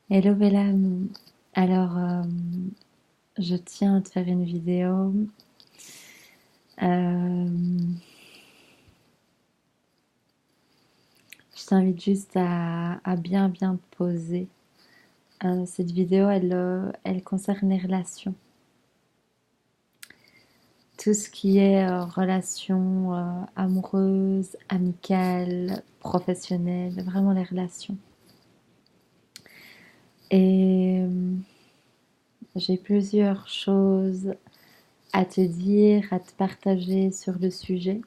Hello Bella, alors je tiens à te faire une vidéo. Euh, je t'invite juste à bien te poser. Cette vidéo, elle concerne les relations. Tout ce qui est relations amoureuses, amicales, professionnelles, vraiment les relations. Et j'ai plusieurs choses à te dire, à te partager sur le sujet.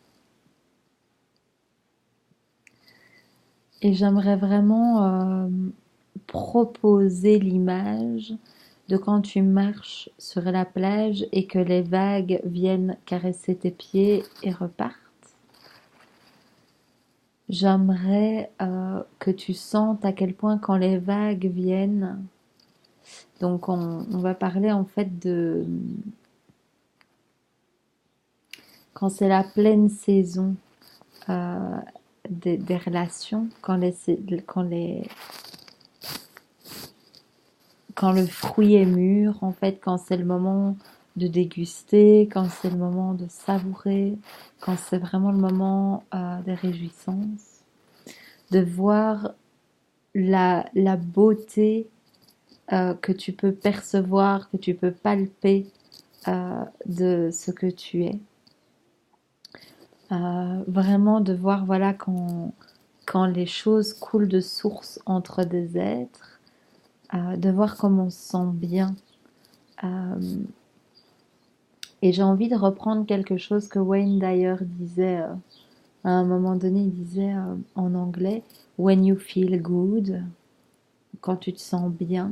Et j'aimerais vraiment proposer l'image de quand tu marches sur la plage et que les vagues viennent caresser tes pieds et repartent. J'aimerais que tu sentes à quel point quand les vagues viennent, donc on va parler en fait de quand c'est la pleine saison euh, des relations, quand le fruit est mûr, en fait, quand c'est le moment de déguster, quand c'est le moment de savourer, quand c'est vraiment le moment des réjouissances, de voir la beauté que tu peux percevoir, que tu peux palper de ce que tu es. Vraiment de voir, voilà, quand les choses coulent de source entre des êtres, de voir comment on se sent bien. Euh, Et j'ai envie de reprendre quelque chose que Wayne Dyer disait à un moment donné, il disait en anglais, When you feel good, quand tu te sens bien.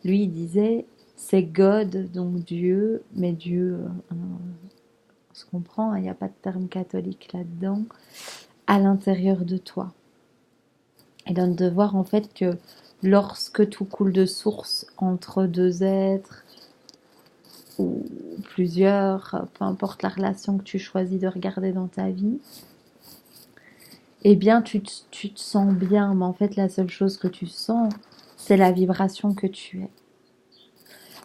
Lui, il disait, c'est God, donc Dieu, mais Dieu, on se comprend, il n'y a pas de terme catholique là-dedans, à l'intérieur de toi. Et donc de voir en fait que lorsque tout coule de source entre deux êtres, ou plusieurs, peu importe la relation que tu choisis de regarder dans ta vie, eh bien tu te sens bien, mais en fait la seule chose que tu sens, c'est la vibration que tu es.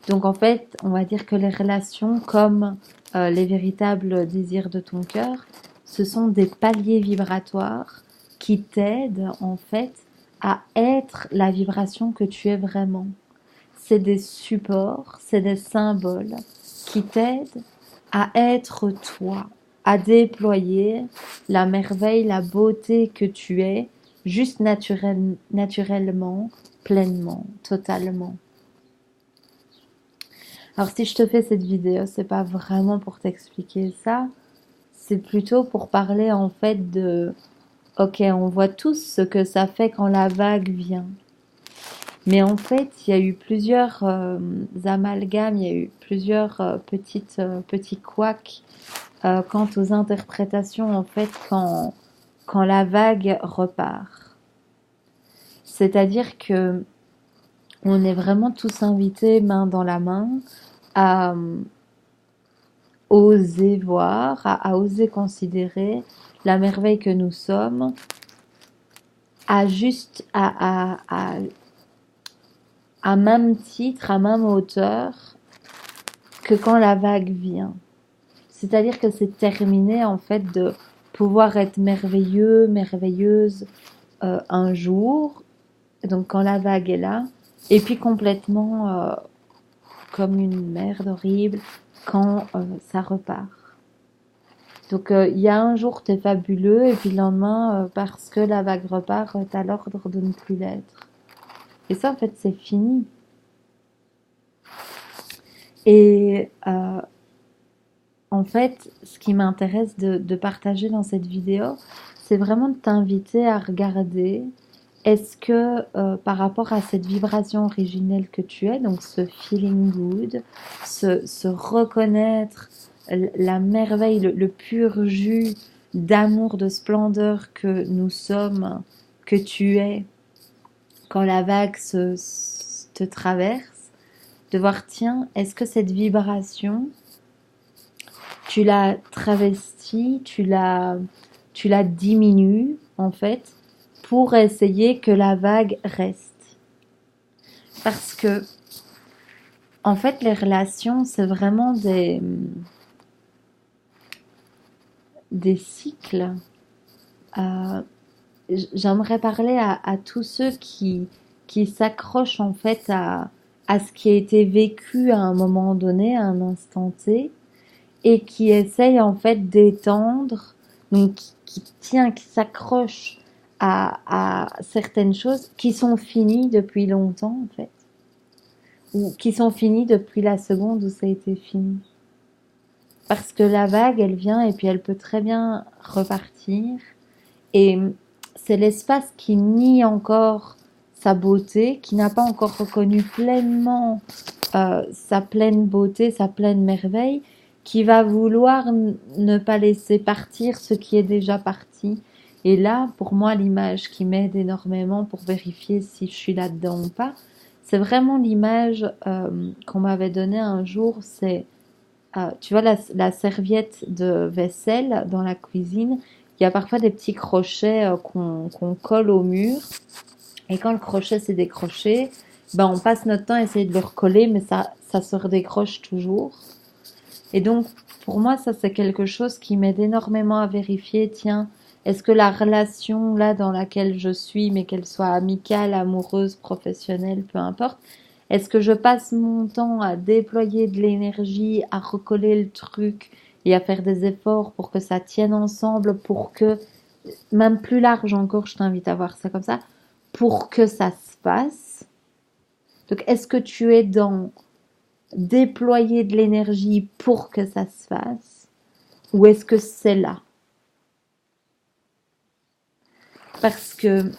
Donc en fait, on va dire que les relations, comme les véritables désirs de ton cœur, ce sont des paliers vibratoires qui t'aident en fait à être la vibration que tu es vraiment. C'est des supports, c'est des symboles qui t'aident à être toi, à déployer la merveille, la beauté que tu es, juste naturellement, pleinement, totalement. Alors si je te fais cette vidéo, c'est pas vraiment pour t'expliquer ça, c'est plutôt pour parler en fait de, ok, on voit tous ce que ça fait quand la vague vient. Mais en fait, il y a eu plusieurs amalgames, il y a eu plusieurs petits couacs quant aux interprétations en fait quand la vague repart. C'est-à-dire que on est vraiment tous invités main dans la main à oser voir, à oser considérer la merveille que nous sommes, à juste à même titre, à même hauteur que quand la vague vient. C'est-à-dire que c'est terminé en fait de pouvoir être merveilleux, merveilleuse un jour, donc quand la vague est là, et puis complètement comme une merde horrible quand ça repart. Donc il y a un jour t'es fabuleux et puis le lendemain parce que la vague repart t'as l'ordre de ne plus l'être. Et ça en fait c'est fini. Et en fait, ce qui m'intéresse de partager dans cette vidéo, c'est vraiment de t'inviter à regarder est-ce que par rapport à cette vibration originelle que tu es, donc ce feeling good, se reconnaître la merveille, le pur jus d'amour, de splendeur que nous sommes, que tu es, quand la vague te traverse, de voir, tiens, est-ce que cette vibration, tu la travestis, tu la diminues en fait pour essayer que la vague reste. Parce que, en fait, les relations, c'est vraiment des cycles. Euh, J'aimerais parler à tous ceux qui s'accrochent en fait à ce qui a été vécu à un moment donné, à un instant T, et qui essayent en fait d'étendre, donc qui s'accrochent à certaines choses qui sont finies depuis longtemps en fait, ou qui sont finies depuis la seconde où ça a été fini. Parce que la vague, elle vient et puis elle peut très bien repartir. Et c'est l'espace qui nie encore sa beauté, qui n'a pas encore reconnu pleinement sa pleine beauté, sa pleine merveille, qui va vouloir ne pas laisser partir ce qui est déjà parti. Et là, pour moi, l'image qui m'aide énormément pour vérifier si je suis là-dedans ou pas, c'est vraiment l'image qu'on m'avait donnée un jour. C'est, tu vois, la serviette de vaisselle dans la cuisine. Il y a parfois des petits crochets qu'on colle au mur. Et quand le crochet s'est décroché, ben on passe notre temps à essayer de le recoller, mais ça se redécroche toujours. Et donc, pour moi, ça, c'est quelque chose qui m'aide énormément à vérifier, tiens, est-ce que la relation là dans laquelle je suis, mais qu'elle soit amicale, amoureuse, professionnelle, peu importe, est-ce que je passe mon temps à déployer de l'énergie, à recoller le truc et à faire des efforts pour que ça tienne ensemble, pour que, même plus large encore, je t'invite à voir ça comme ça, pour que ça se passe. Donc, est-ce que tu es dans déployer de l'énergie pour que ça se fasse, ou est-ce que c'est là? Parce que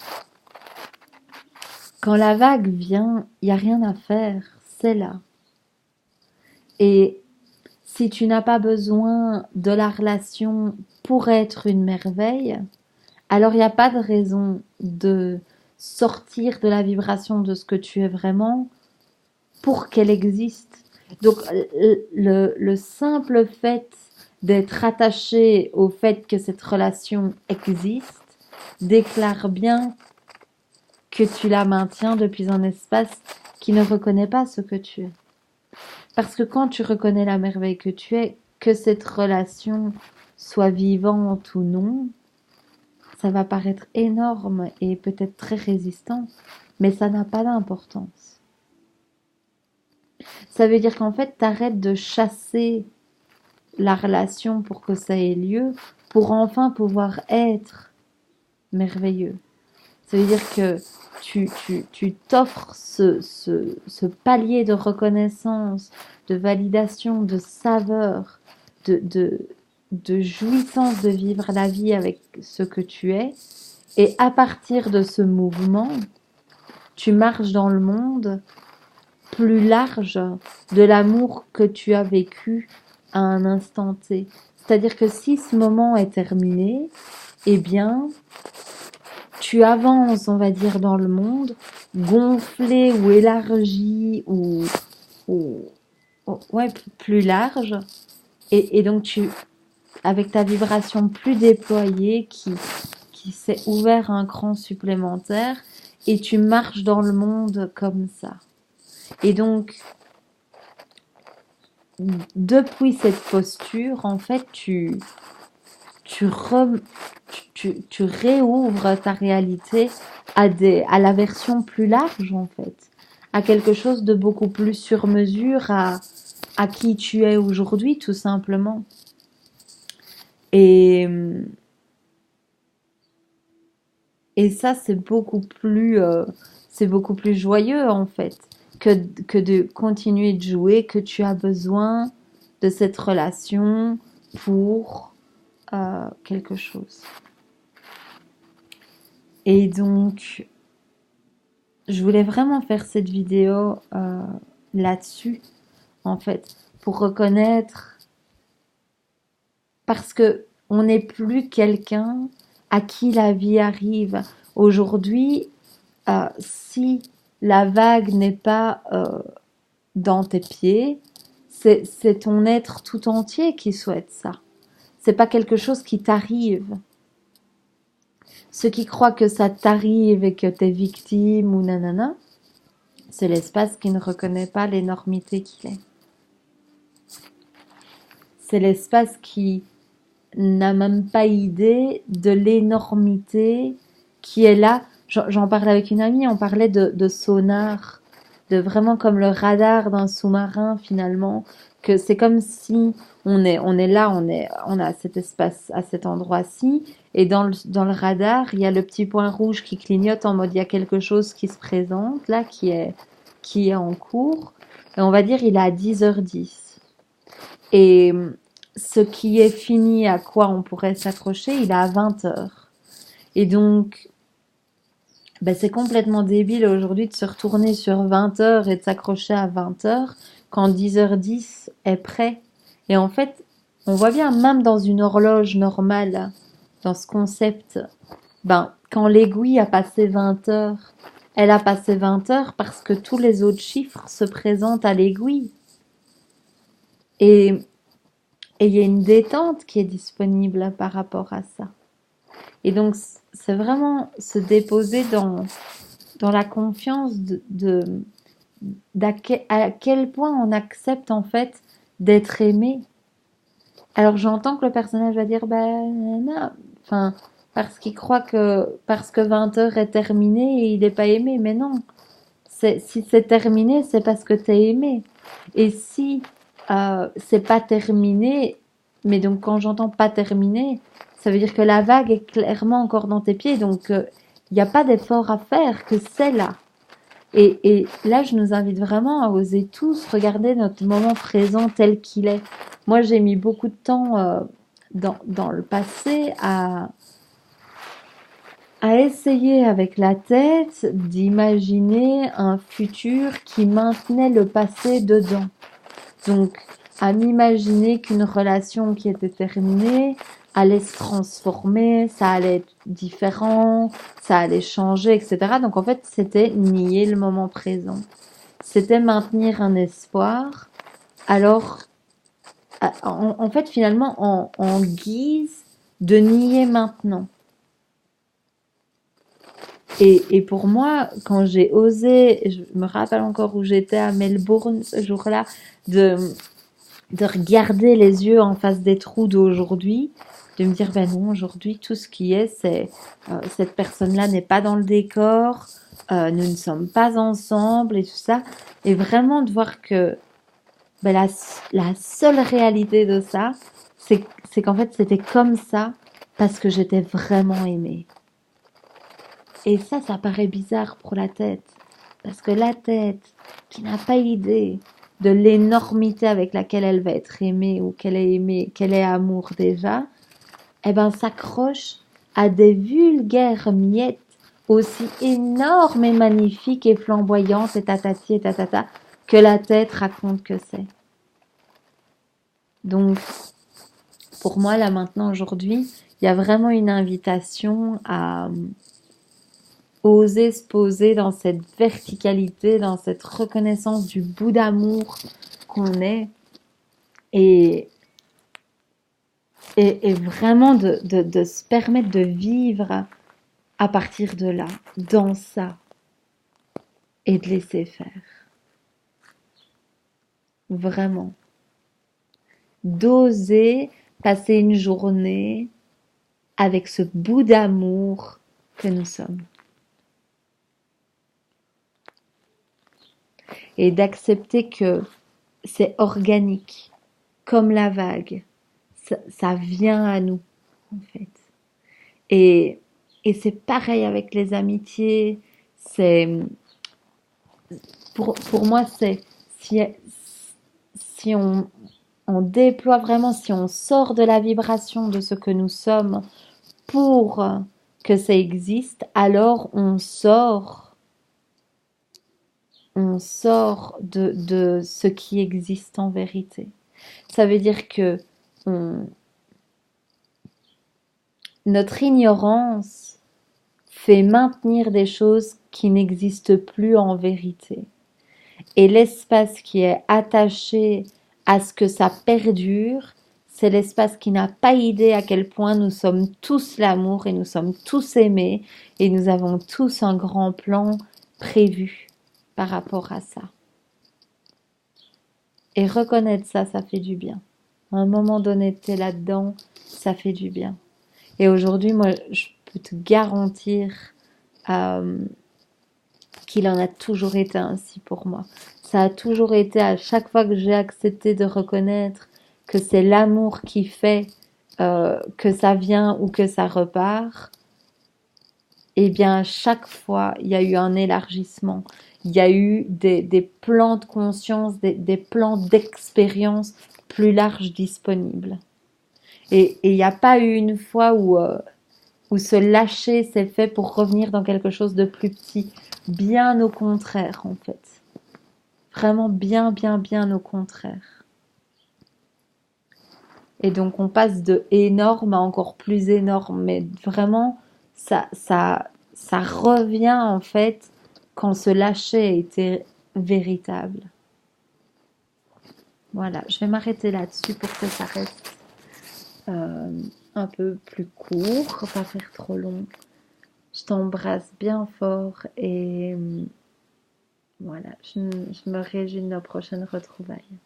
quand la vague vient, il n'y a rien à faire, c'est là. Et si tu n'as pas besoin de la relation pour être une merveille, alors il n'y a pas de raison de sortir de la vibration de ce que tu es vraiment pour qu'elle existe. Donc le simple fait d'être attaché au fait que cette relation existe déclare bien que tu la maintiens depuis un espace qui ne reconnaît pas ce que tu es. Parce que quand tu reconnais la merveille que tu es, que cette relation soit vivante ou non, ça va paraître énorme et peut-être très résistant, mais ça n'a pas d'importance. Ça veut dire qu'en fait, t'arrêtes de chasser la relation pour que ça ait lieu, pour enfin pouvoir être merveilleux. Ça veut dire que tu t'offres ce palier de reconnaissance, de validation, de saveur, de, de, de jouissance de vivre la vie avec ce que tu es. Et à partir de ce mouvement, tu marches dans le monde plus large de l'amour que tu as vécu à un instant T. C'est-à-dire que si ce moment est terminé, eh bien, tu avances, on va dire, dans le monde, gonflé ou élargi ou ouais, plus large. Et donc, avec ta vibration plus déployée qui s'est ouvert un cran supplémentaire, et tu marches dans le monde comme ça. Et donc, depuis cette posture, en fait, tu, re- tu réouvres ta réalité à la version plus large, en fait, à quelque chose de beaucoup plus sur mesure, à qui tu es aujourd'hui, tout simplement. Et, et ça, c'est beaucoup plus joyeux, en fait, que de continuer de jouer, que tu as besoin de cette relation pour quelque chose. Et donc, je voulais vraiment faire cette vidéo là-dessus, en fait, pour reconnaître, parce que on n'est plus quelqu'un à qui la vie arrive. Aujourd'hui, si la vague n'est pas dans tes pieds, c'est ton être tout entier qui souhaite ça. C'est pas quelque chose qui t'arrive. Ceux qui croient que ça t'arrive et que t'es victime ou nanana, C'est l'espace qui ne reconnaît pas l'énormité qu'il est. C'est l'espace qui n'a même pas idée de l'énormité qui est là. J'en parlais avec une amie, on parlait de sonar, de vraiment comme le radar d'un sous-marin finalement, que c'est comme si on est là, on a cet espace à cet endroit-ci, et dans le radar, il y a le petit point rouge qui clignote en mode il y a quelque chose qui se présente là, qui est en cours, et on va dire il est à 10h10. Et ce qui est fini, à quoi on pourrait s'accrocher, il est à 20h. Et donc, ben c'est complètement débile aujourd'hui de se retourner sur 20h et de s'accrocher à 20h quand 10h10 est prêt. Et en fait, on voit bien, même dans une horloge normale, dans ce concept, ben, quand l'aiguille a passé 20h, elle a passé 20h parce que tous les autres chiffres se présentent à l'aiguille. Et Et il y a une détente qui est disponible par rapport à ça. Et donc, c'est vraiment se déposer dans la confiance à quel point on accepte en fait d'être aimé. Alors j'entends que le personnage va dire, ben non, enfin, parce qu'il croit que parce que 20h est terminé, il n'est pas aimé. Mais non, si c'est terminé, c'est parce que t'es aimé. Et si c'est pas terminé, mais donc quand j'entends pas terminé, ça veut dire que la vague est clairement encore dans tes pieds, donc il n'y a pas d'effort à faire, que c'est là. Et là, je nous invite vraiment à oser tous regarder notre moment présent tel qu'il est. Moi, j'ai mis beaucoup de temps dans le passé à essayer avec la tête d'imaginer un futur qui maintenait le passé dedans. Donc, à m'imaginer qu'une relation qui était terminée allait se transformer, ça allait être différent, ça allait changer, etc. Donc, en fait, c'était nier le moment présent. C'était maintenir un espoir. Alors, en fait, finalement, en guise de nier maintenant. Et pour moi, quand j'ai osé, je me rappelle encore où j'étais à Melbourne ce jour-là, de regarder les yeux en face des trous d'aujourd'hui, de me dire, ben non, aujourd'hui, tout ce qui est, c'est cette personne-là n'est pas dans le décor, nous ne sommes pas ensemble et tout ça. Et vraiment de voir que ben, la seule réalité de ça, c'est qu'en fait, c'était comme ça parce que j'étais vraiment aimée. Et ça paraît bizarre pour la tête. Parce que la tête, qui n'a pas idée de l'énormité avec laquelle elle va être aimée ou qu'elle est aimée, qu'elle est amour déjà, eh ben, s'accroche à des vulgaires miettes aussi énormes et magnifiques et flamboyantes et tatati et tatata que la tête raconte que c'est. Donc, pour moi, là maintenant, aujourd'hui, il y a vraiment une invitation à oser se poser dans cette verticalité, dans cette reconnaissance du bout d'amour qu'on est et, et vraiment de se permettre de vivre à partir de là, dans ça, et de laisser faire. Vraiment. D'oser passer une journée avec ce bout d'amour que nous sommes. Et d'accepter que c'est organique, comme la vague. Ça vient à nous, en fait. Et, et c'est pareil avec les amitiés. Pour moi, c'est si on déploie vraiment, si on sort de la vibration de ce que nous sommes pour que ça existe, alors on sort de ce qui existe en vérité. Ça veut dire que notre ignorance fait maintenir des choses qui n'existent plus en vérité. Et l'espace qui est attaché à ce que ça perdure, c'est l'espace qui n'a pas idée à quel point nous sommes tous l'amour et nous sommes tous aimés et nous avons tous un grand plan prévu par rapport à ça. Et reconnaître ça, ça fait du bien. À un moment donné, t'es là-dedans, ça fait du bien. Et aujourd'hui, moi, je peux te garantir euh, qu'il en a toujours été ainsi pour moi. Ça a toujours été à chaque fois que j'ai accepté de reconnaître que c'est l'amour qui fait que ça vient ou que ça repart. Eh bien, à chaque fois, il y a eu un élargissement. Il y a eu des plans de conscience, des plans d'expérience plus larges disponibles. Et il n'y a pas eu une fois où se lâcher s'est fait pour revenir dans quelque chose de plus petit. Bien au contraire, en fait. Vraiment bien, bien, bien au contraire. Et donc on passe de énorme à encore plus énorme. Mais vraiment, ça revient en fait quand ce lâcher a été véritable. Voilà, je vais m'arrêter là-dessus pour que ça reste euh, un peu plus court, pas faire trop long. Je t'embrasse bien fort et voilà, je me réjouis de nos prochaines retrouvailles.